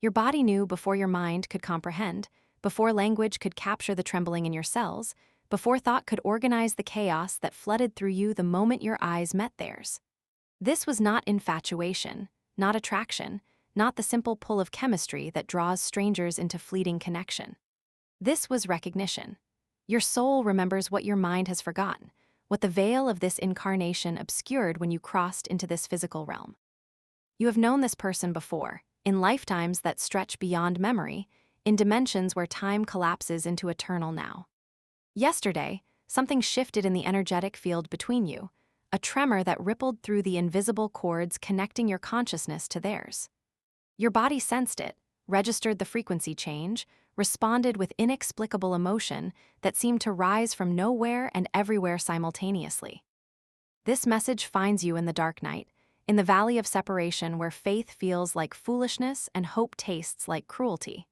Your body knew before your mind could comprehend, before language could capture the trembling in your cells, before thought could organize the chaos that flooded through you the moment your eyes met theirs. This was not infatuation, not attraction, not the simple pull of chemistry that draws strangers into fleeting connection. This was recognition. Your soul remembers what your mind has forgotten, what the veil of this incarnation obscured when you crossed into this physical realm. You have known this person before, in lifetimes that stretch beyond memory, in dimensions where time collapses into eternal now. Yesterday, something shifted in the energetic field between you, a tremor that rippled through the invisible cords connecting your consciousness to theirs. Your body sensed it, registered the frequency change, responded with inexplicable emotion that seemed to rise from nowhere and everywhere simultaneously. This message finds you in the dark night, in the valley of separation where faith feels like foolishness and hope tastes like cruelty.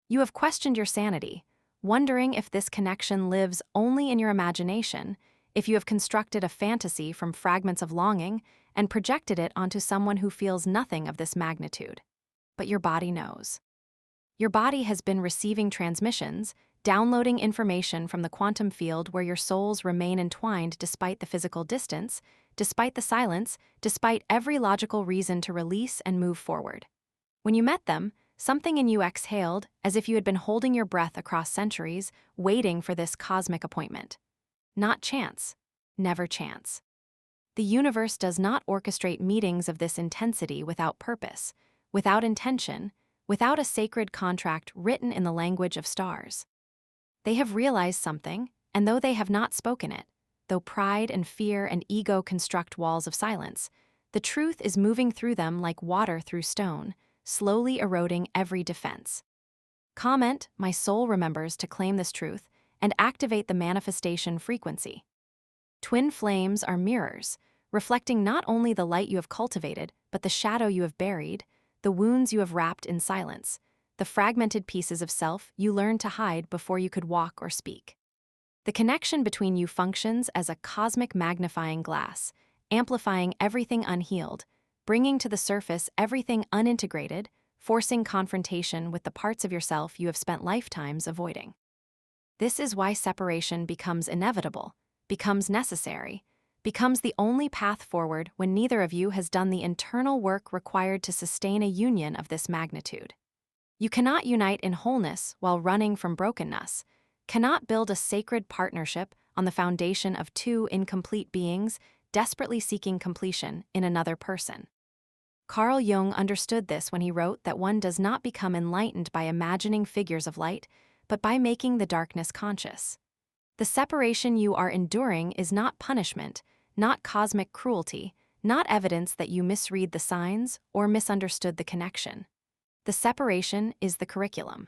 You have questioned your sanity, wondering if this connection lives only in your imagination, if you have constructed a fantasy from fragments of longing and projected it onto someone who feels nothing of this magnitude. But your body knows. Your body has been receiving transmissions, downloading information from the quantum field where your souls remain entwined despite the physical distance, despite the silence, despite every logical reason to release and move forward. When you met them, something in you exhaled as if you had been holding your breath across centuries, waiting for this cosmic appointment. Not chance. Never chance. The universe does not orchestrate meetings of this intensity without purpose, without intention, without a sacred contract written in the language of stars. They have realized something, and though they have not spoken it, though pride and fear and ego construct walls of silence, the truth is moving through them like water through stone, slowly eroding every defense. Comment, my soul remembers to claim this truth and activate the manifestation frequency. Twin flames are mirrors, reflecting not only the light you have cultivated, but the shadow you have buried, the wounds you have wrapped in silence, the fragmented pieces of self you learned to hide before you could walk or speak. The connection between you functions as a cosmic magnifying glass, amplifying everything unhealed, bringing to the surface everything unintegrated, forcing confrontation with the parts of yourself you have spent lifetimes avoiding. This is why separation becomes inevitable, becomes necessary, becomes the only path forward when neither of you has done the internal work required to sustain a union of this magnitude. You cannot unite in wholeness while running from brokenness, cannot build a sacred partnership on the foundation of two incomplete beings desperately seeking completion in another person. Carl Jung understood this when he wrote that one does not become enlightened by imagining figures of light, but by making the darkness conscious. The separation you are enduring is not punishment, not cosmic cruelty, not evidence that you misread the signs or misunderstood the connection. The separation is the curriculum.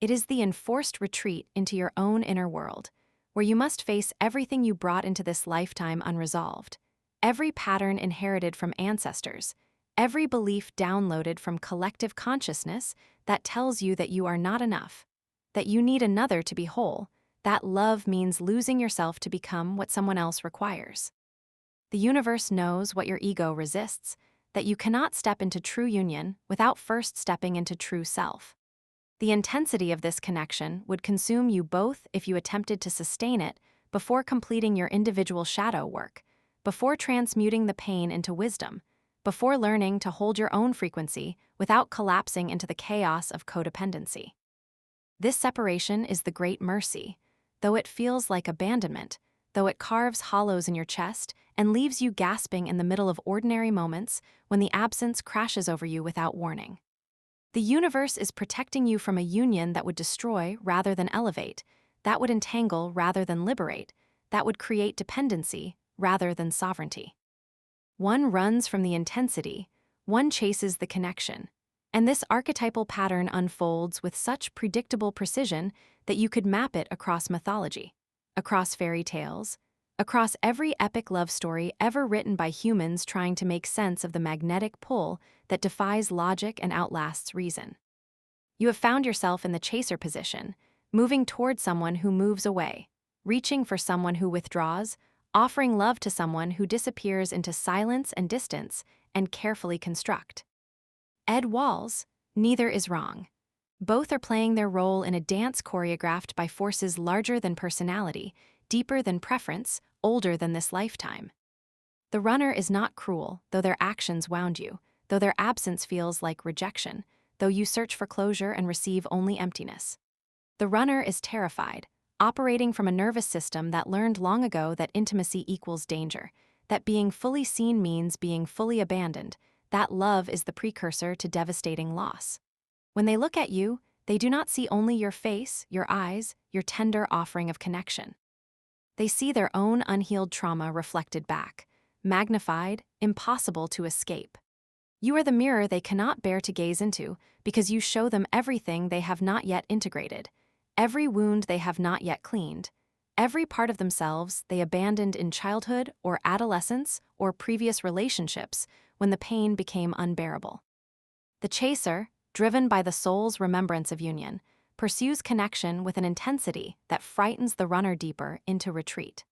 It is the enforced retreat into your own inner world, where you must face everything you brought into this lifetime unresolved, every pattern inherited from ancestors, every belief downloaded from collective consciousness that tells you that you are not enough, that you need another to be whole, that love means losing yourself to become what someone else requires. The universe knows what your ego resists, that you cannot step into true union without first stepping into true self. The intensity of this connection would consume you both if you attempted to sustain it before completing your individual shadow work, before transmuting the pain into wisdom, before learning to hold your own frequency without collapsing into the chaos of codependency. This separation is the great mercy, though it feels like abandonment, though it carves hollows in your chest and leaves you gasping in the middle of ordinary moments when the absence crashes over you without warning. The universe is protecting you from a union that would destroy rather than elevate, that would entangle rather than liberate, that would create dependency rather than sovereignty. One runs from the intensity, one chases the connection, and this archetypal pattern unfolds with such predictable precision that you could map it across mythology, across fairy tales, across every epic love story ever written by humans trying to make sense of the magnetic pull that defies logic and outlasts reason. You have found yourself in the chaser position, moving toward someone who moves away, reaching for someone who withdraws, offering love to someone who disappears into silence and distance and carefully construct. Ed Walls, Neither is wrong. Both are playing their role in a dance choreographed by forces larger than personality, deeper than preference, older than this lifetime. The runner is not cruel, though their actions wound you, though their absence feels like rejection, though you search for closure and receive only emptiness. The runner is terrified, operating from a nervous system that learned long ago that intimacy equals danger, that being fully seen means being fully abandoned, that love is the precursor to devastating loss. When they look at you, they do not see only your face, your eyes, your tender offering of connection. They see their own unhealed trauma reflected back, magnified, impossible to escape. You are the mirror they cannot bear to gaze into because you show them everything they have not yet integrated, every wound they have not yet cleaned, every part of themselves they abandoned in childhood or adolescence or previous relationships when the pain became unbearable. The chaser, driven by the soul's remembrance of union, pursues connection with an intensity that frightens the runner deeper into retreat.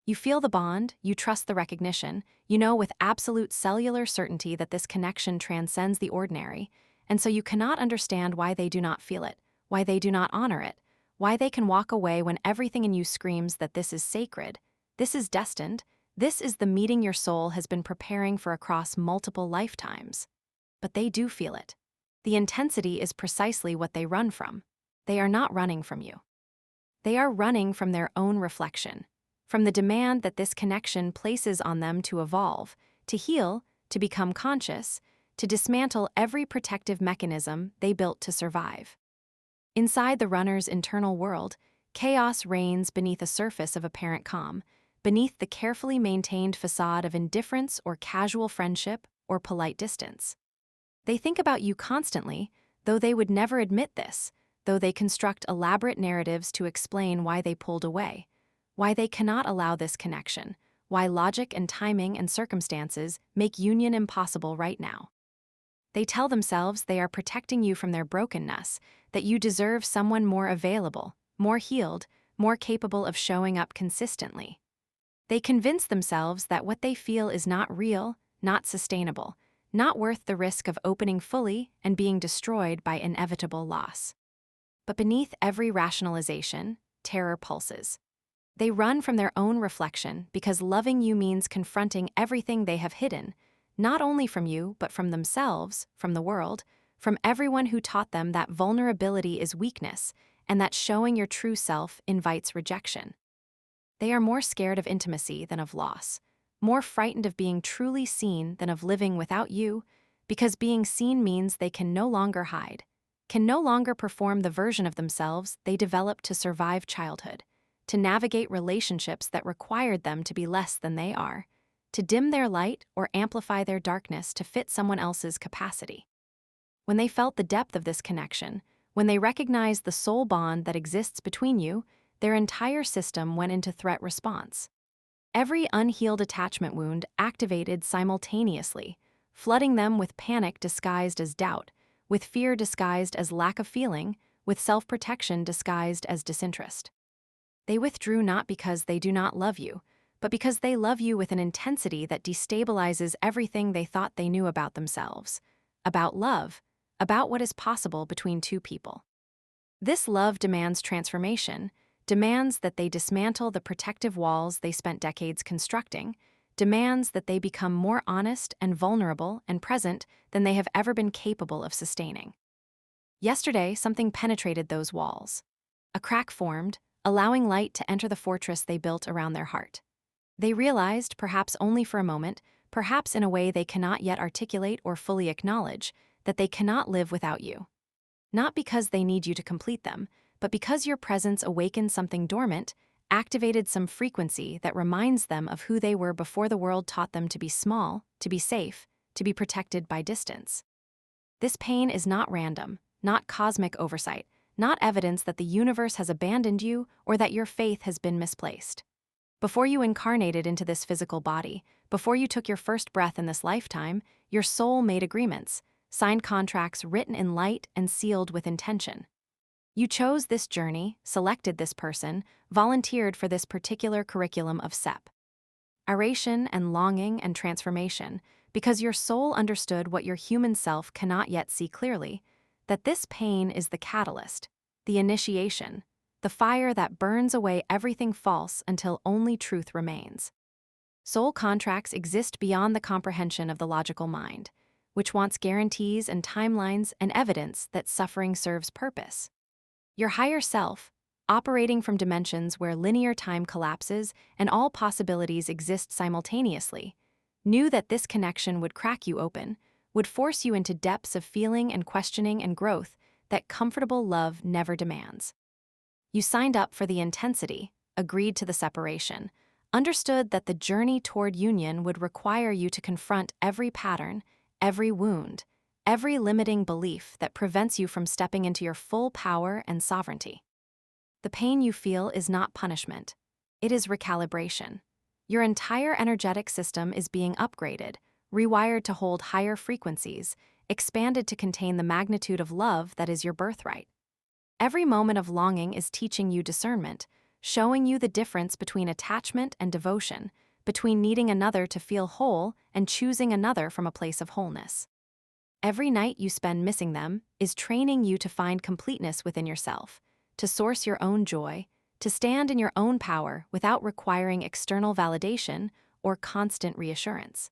You feel the bond, you trust the recognition, you know with absolute cellular certainty that this connection transcends the ordinary, and so you cannot understand why they do not feel it, why they do not honor it, why they can walk away when everything in you screams that this is sacred, this is destined, this is the meeting your soul has been preparing for across multiple lifetimes. But they do feel it. The intensity is precisely what they run from. They are not running from you. They are running from their own reflection, from the demand that this connection places on them to evolve, to heal, to become conscious, to dismantle every protective mechanism they built to survive. Inside the runner's internal world, chaos reigns beneath a surface of apparent calm, beneath the carefully maintained facade of indifference or casual friendship or polite distance. They think about you constantly, though they would never admit this, though they construct elaborate narratives to explain why they pulled away, why they cannot allow this connection, why logic and timing and circumstances make union impossible right now. They tell themselves they are protecting you from their brokenness, that you deserve someone more available, more healed, more capable of showing up consistently. They convince themselves that what they feel is not real, not sustainable, not worth the risk of opening fully and being destroyed by inevitable loss. But beneath every rationalization, terror pulses. They run from their own reflection because loving you means confronting everything they have hidden, not only from you, but from themselves, from the world, from everyone who taught them that vulnerability is weakness and that showing your true self invites rejection. They are more scared of intimacy than of loss, more frightened of being truly seen than of living without you, because being seen means they can no longer hide, can no longer perform the version of themselves they developed to survive childhood, to navigate relationships that required them to be less than they are, to dim their light or amplify their darkness to fit someone else's capacity. When they felt the depth of this connection, when they recognized the soul bond that exists between you, their entire system went into threat response. Every unhealed attachment wound activated simultaneously, flooding them with panic disguised as doubt, with fear disguised as lack of feeling, with self-protection disguised as disinterest. They withdrew not because they do not love you, but because they love you with an intensity that destabilizes everything they thought they knew about themselves, about love, about what is possible between two people. This love demands transformation, demands that they dismantle the protective walls they spent decades constructing, demands that they become more honest and vulnerable and present than they have ever been capable of sustaining. Yesterday, something penetrated those walls. A crack formed, allowing light to enter the fortress they built around their heart. They realized, perhaps only for a moment, perhaps in a way they cannot yet articulate or fully acknowledge, that they cannot live without you. Not because they need you to complete them, but because your presence awakened something dormant, activated some frequency that reminds them of who they were before the world taught them to be small, to be safe, to be protected by distance. This pain is not random, not cosmic oversight, not evidence that the universe has abandoned you or that your faith has been misplaced. Before you incarnated into this physical body, before you took your first breath in this lifetime, your soul made agreements, signed contracts written in light and sealed with intention. You chose this journey, selected this person, volunteered for this particular curriculum of SEP. Aration and longing and transformation, because your soul understood what your human self cannot yet see clearly, that this pain is the catalyst, the initiation, the fire that burns away everything false until only truth remains. Soul contracts exist beyond the comprehension of the logical mind, which wants guarantees and timelines and evidence that suffering serves purpose. Your higher self, operating from dimensions where linear time collapses and all possibilities exist simultaneously, knew that this connection would crack you open, would force you into depths of feeling and questioning and growth that comfortable love never demands. You signed up for the intensity, agreed to the separation, understood that the journey toward union would require you to confront every pattern, every wound, every limiting belief that prevents you from stepping into your full power and sovereignty. The pain you feel is not punishment. It is recalibration. Your entire energetic system is being upgraded, rewired to hold higher frequencies, expanded to contain the magnitude of love that is your birthright. Every moment of longing is teaching you discernment, showing you the difference between attachment and devotion, between needing another to feel whole and choosing another from a place of wholeness. Every night you spend missing them is training you to find completeness within yourself, to source your own joy, to stand in your own power without requiring external validation or constant reassurance.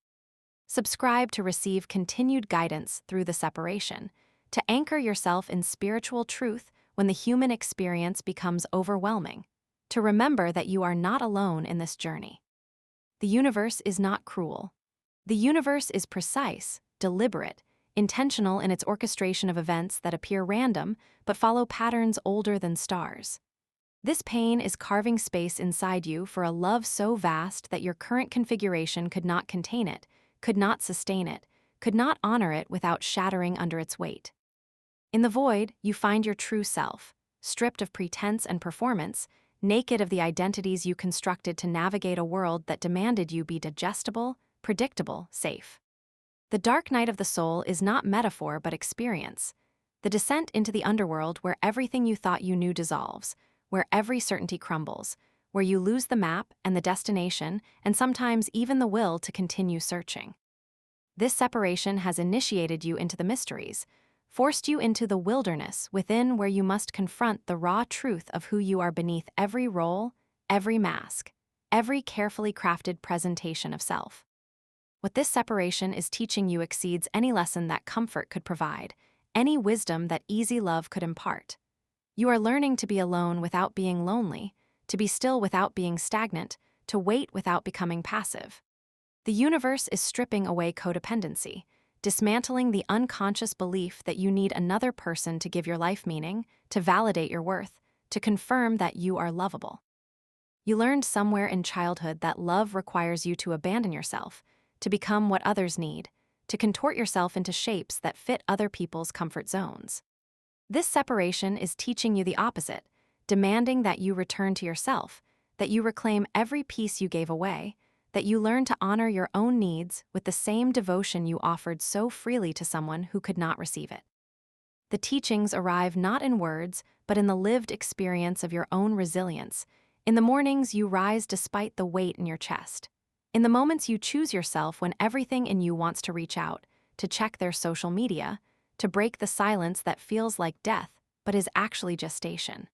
Subscribe to receive continued guidance through the separation, to anchor yourself in spiritual truth when the human experience becomes overwhelming, to remember that you are not alone in this journey. The universe is not cruel. The universe is precise, deliberate, intentional in its orchestration of events that appear random but follow patterns older than stars. This pain is carving space inside you for a love so vast that your current configuration could not contain it, could not sustain it, could not honor it without shattering under its weight. In the void, you find your true self, stripped of pretense and performance, naked of the identities you constructed to navigate a world that demanded you be digestible, predictable, safe. The dark night of the soul is not metaphor but experience, the descent into the underworld where everything you thought you knew dissolves, where every certainty crumbles, where you lose the map and the destination and sometimes even the will to continue searching. This separation has initiated you into the mysteries, forced you into the wilderness within where you must confront the raw truth of who you are beneath every role, every mask, every carefully crafted presentation of self. What this separation is teaching you exceeds any lesson that comfort could provide, any wisdom that easy love could impart. You are learning to be alone without being lonely, to be still without being stagnant, to wait without becoming passive. The universe is stripping away codependency, dismantling the unconscious belief that you need another person to give your life meaning, to validate your worth, to confirm that you are lovable. You learned somewhere in childhood that love requires you to abandon yourself, to become what others need, to contort yourself into shapes that fit other people's comfort zones. This separation is teaching you the opposite, demanding that you return to yourself, that you reclaim every piece you gave away, that you learn to honor your own needs with the same devotion you offered so freely to someone who could not receive it. The teachings arrive not in words, but in the lived experience of your own resilience. In the mornings you rise despite the weight in your chest. In the moments you choose yourself when everything in you wants to reach out, to check their social media, to break the silence that feels like death but is actually gestation.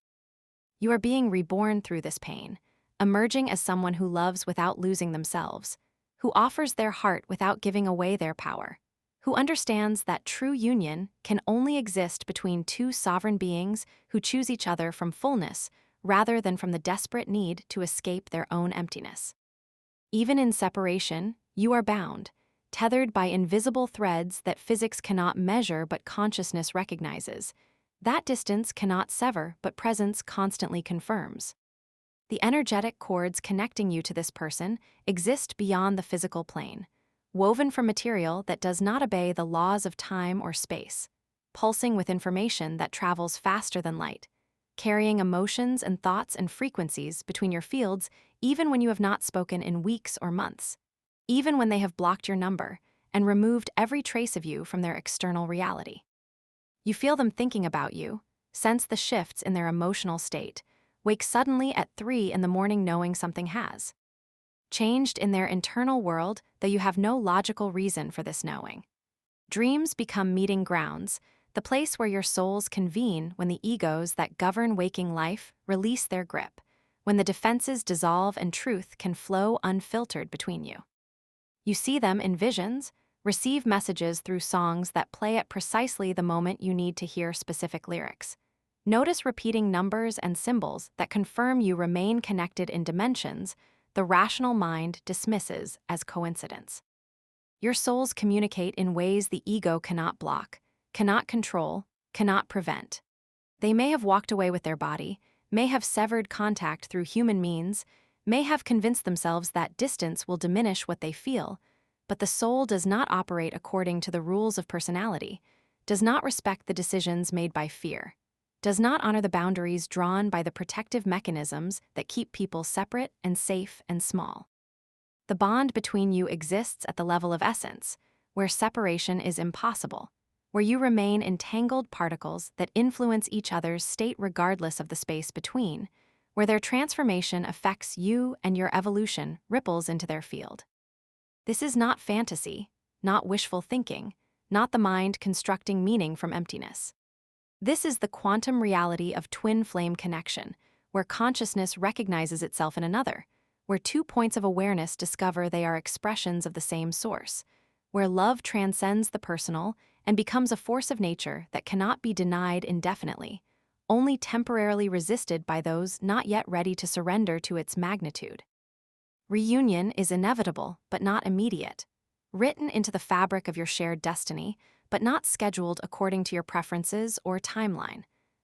You are being reborn through this pain, emerging as someone who loves without losing themselves, who offers their heart without giving away their power, who understands that true union can only exist between two sovereign beings who choose each other from fullness rather than from the desperate need to escape their own emptiness. Even in separation, you are bound, tethered by invisible threads that physics cannot measure but consciousness recognizes. That distance cannot sever but presence constantly confirms. The energetic cords connecting you to this person exist beyond the physical plane, woven from material that does not obey the laws of time or space, pulsing with information that travels faster than light, carrying emotions and thoughts and frequencies between your fields even when you have not spoken in weeks or months, even when they have blocked your number and removed every trace of you from their external reality. You feel them thinking about you, sense the shifts in their emotional state, wake suddenly at 3 in the morning knowing something has changed in their internal world, though you have no logical reason for this knowing. Dreams become meeting grounds, the place where your souls convene when the egos that govern waking life release their grip, when the defenses dissolve and truth can flow unfiltered between you. You see them in visions, receive messages through songs that play at precisely the moment you need to hear specific lyrics. Notice repeating numbers and symbols that confirm you remain connected in dimensions the rational mind dismisses as coincidence. Your souls communicate in ways the ego cannot block, cannot control, cannot prevent. They may have walked away with their body, may have severed contact through human means, may have convinced themselves that distance will diminish what they feel, but the soul does not operate according to the rules of personality, does not respect the decisions made by fear, does not honor the boundaries drawn by the protective mechanisms that keep people separate and safe and small. The bond between you exists at the level of essence, where separation is impossible, where you remain entangled particles that influence each other's state regardless of the space between, where their transformation affects you and your evolution ripples into their field. This is not fantasy, not wishful thinking, not the mind constructing meaning from emptiness. This is the quantum reality of twin flame connection, where consciousness recognizes itself in another, where 2 points of awareness discover they are expressions of the same source, where love transcends the personal and becomes a force of nature that cannot be denied indefinitely, only temporarily resisted by those not yet ready to surrender to its magnitude. Reunion is inevitable but not immediate, written into the fabric of your shared destiny, but not scheduled according to your preferences or timeline,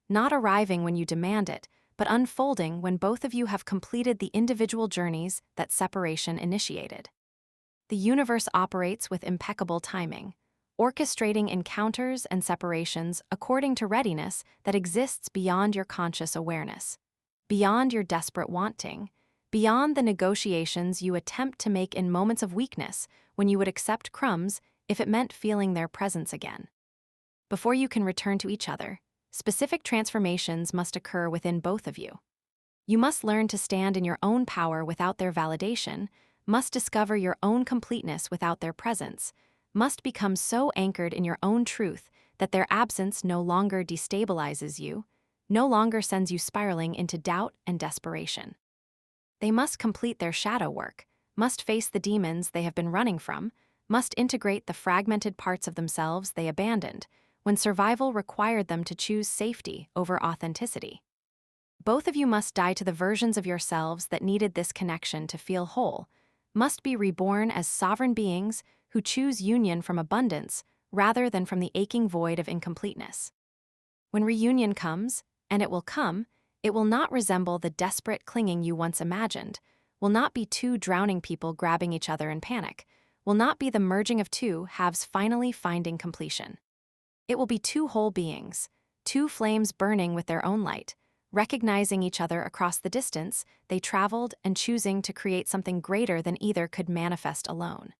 not arriving when you demand it, but unfolding when both of you have completed the individual journeys that separation initiated. The universe operates with impeccable timing, orchestrating encounters and separations according to readiness that exists beyond your conscious awareness, beyond your desperate wanting, beyond the negotiations you attempt to make in moments of weakness when you would accept crumbs if it meant feeling their presence again. Before you can return to each other, specific transformations must occur within both of you. You must learn to stand in your own power without their validation, must discover your own completeness without their presence, must become so anchored in your own truth that their absence no longer destabilizes you, no longer sends you spiraling into doubt and desperation. They must complete their shadow work, must face the demons they have been running from, must integrate the fragmented parts of themselves they abandoned when survival required them to choose safety over authenticity. Both of you must die to the versions of yourselves that needed this connection to feel whole, must be reborn as sovereign beings who choose union from abundance rather than from the aching void of incompleteness. When reunion comes, and it will not resemble the desperate clinging you once imagined, will not be 2 drowning people grabbing each other in panic, will not be the merging of 2 halves finally finding completion. It will be 2 whole beings, 2 flames burning with their own light, recognizing each other across the distance they traveled and choosing to create something greater than either could manifest alone.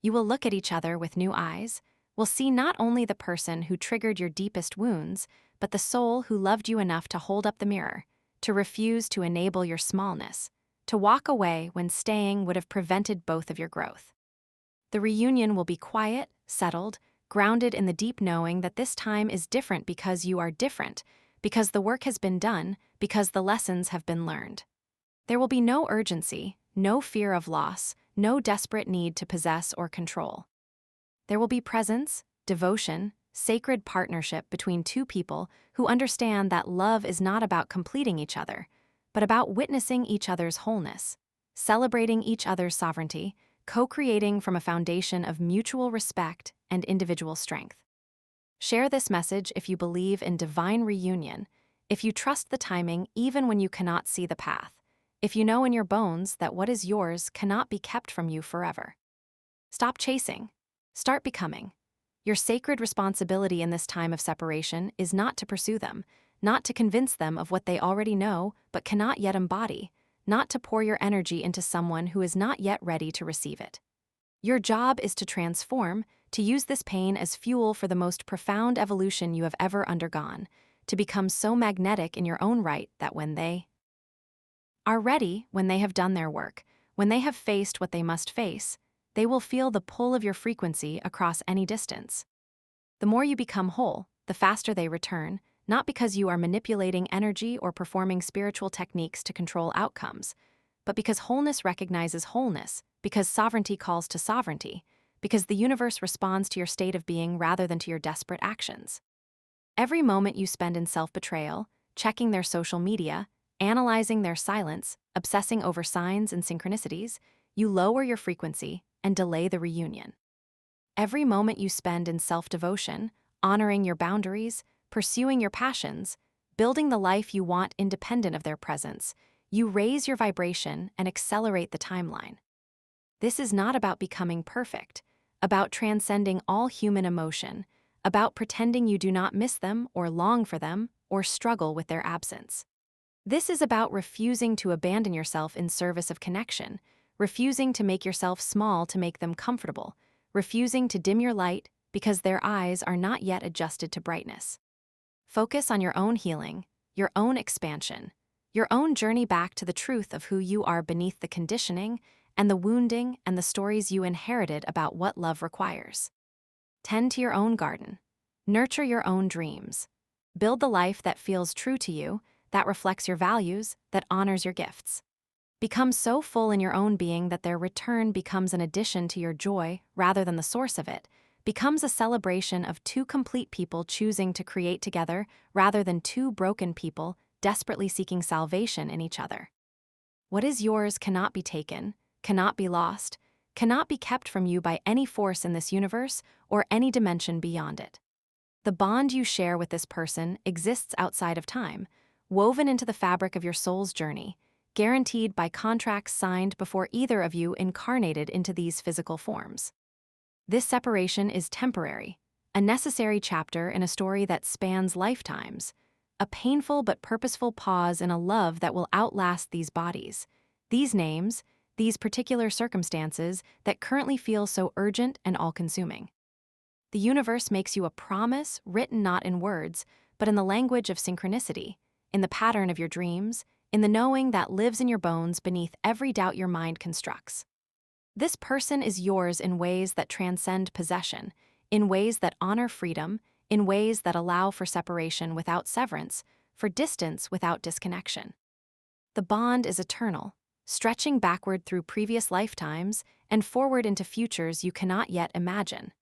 You will look at each other with new eyes, will see not only the person who triggered your deepest wounds, but the soul who loved you enough to hold up the mirror, to refuse to enable your smallness, to walk away when staying would have prevented both of your growth. The reunion will be quiet, settled, grounded in the deep knowing that this time is different because you are different, because the work has been done, because the lessons have been learned. There will be no urgency, no fear of loss, no desperate need to possess or control. There will be presence, devotion, sacred partnership between 2 people who understand that love is not about completing each other, but about witnessing each other's wholeness, celebrating each other's sovereignty, co-creating from a foundation of mutual respect and individual strength. Share this message if you believe in divine reunion, if you trust the timing even when you cannot see the path, if you know in your bones that what is yours cannot be kept from you forever. Stop chasing. Start becoming. Your sacred responsibility in this time of separation is not to pursue them, not to convince them of what they already know but cannot yet embody, not to pour your energy into someone who is not yet ready to receive it. Your job is to transform, to use this pain as fuel for the most profound evolution you have ever undergone, to become so magnetic in your own right that when they are ready, when they have done their work, when they have faced what they must face, they will feel the pull of your frequency across any distance. The more you become whole, the faster they return, not because you are manipulating energy or performing spiritual techniques to control outcomes, but because wholeness recognizes wholeness, because sovereignty calls to sovereignty, because the universe responds to your state of being rather than to your desperate actions. Every moment you spend in self-betrayal, checking their social media, analyzing their silence, obsessing over signs and synchronicities, you lower your frequency and delay the reunion. Every moment you spend in self-devotion, honoring your boundaries, pursuing your passions, building the life you want independent of their presence, you raise your vibration and accelerate the timeline. This is not about becoming perfect, about transcending all human emotion, about pretending you do not miss them or long for them or struggle with their absence. This is about refusing to abandon yourself in service of connection, refusing to make yourself small to make them comfortable, refusing to dim your light because their eyes are not yet adjusted to brightness. Focus on your own healing, your own expansion, your own journey back to the truth of who you are beneath the conditioning and the wounding and the stories you inherited about what love requires. Tend to your own garden. Nurture your own dreams. Build the life that feels true to you, that reflects your values, that honors your gifts. Become so full in your own being that their return becomes an addition to your joy rather than the source of it, becomes a celebration of two complete people choosing to create together rather than two broken people desperately seeking salvation in each other. What is yours cannot be taken, cannot be lost, cannot be kept from you by any force in this universe or any dimension beyond it. The bond you share with this person exists outside of time, woven into the fabric of your soul's journey, guaranteed by contracts signed before either of you incarnated into these physical forms. This separation is temporary, a necessary chapter in a story that spans lifetimes, a painful but purposeful pause in a love that will outlast these bodies, these names, these particular circumstances that currently feel so urgent and all-consuming. The universe makes you a promise written not in words, but in the language of synchronicity, in the pattern of your dreams, in the knowing that lives in your bones beneath every doubt your mind constructs. This person is yours in ways that transcend possession, in ways that honor freedom, in ways that allow for separation without severance, for distance without disconnection. The bond is eternal, stretching backward through previous lifetimes and forward into futures you cannot yet imagine,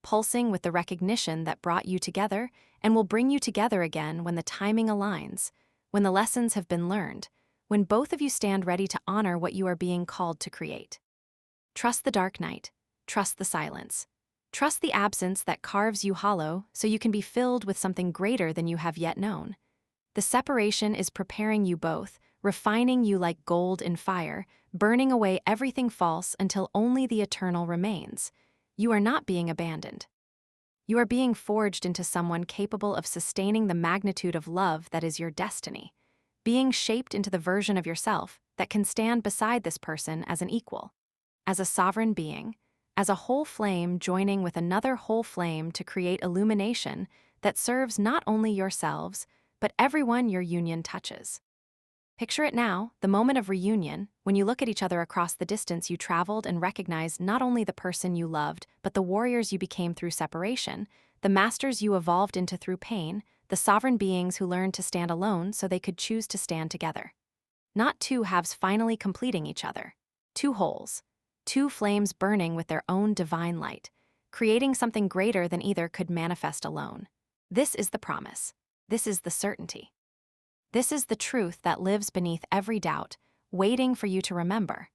pulsing with the recognition that brought you together and will bring you together again when the timing aligns, when the lessons have been learned, when both of you stand ready to honor what you are being called to create. Trust the dark night, trust the silence, trust the absence that carves you hollow so you can be filled with something greater than you have yet known. The separation is preparing you both, refining you like gold in fire, burning away everything false until only the eternal remains. You are not being abandoned. You are being forged into someone capable of sustaining the magnitude of love that is your destiny, being shaped into the version of yourself that can stand beside this person as an equal, as a sovereign being, as a whole flame joining with another whole flame to create illumination that serves not only yourselves, but everyone your union touches. Picture it now, the moment of reunion, when you look at each other across the distance you traveled and recognize not only the person you loved, but the warriors you became through separation, the masters you evolved into through pain, the sovereign beings who learned to stand alone so they could choose to stand together. Not two halves finally completing each other. Two wholes. Two flames burning with their own divine light, creating something greater than either could manifest alone. This is the promise. This is the certainty. This is the truth that lives beneath every doubt, waiting for you to remember.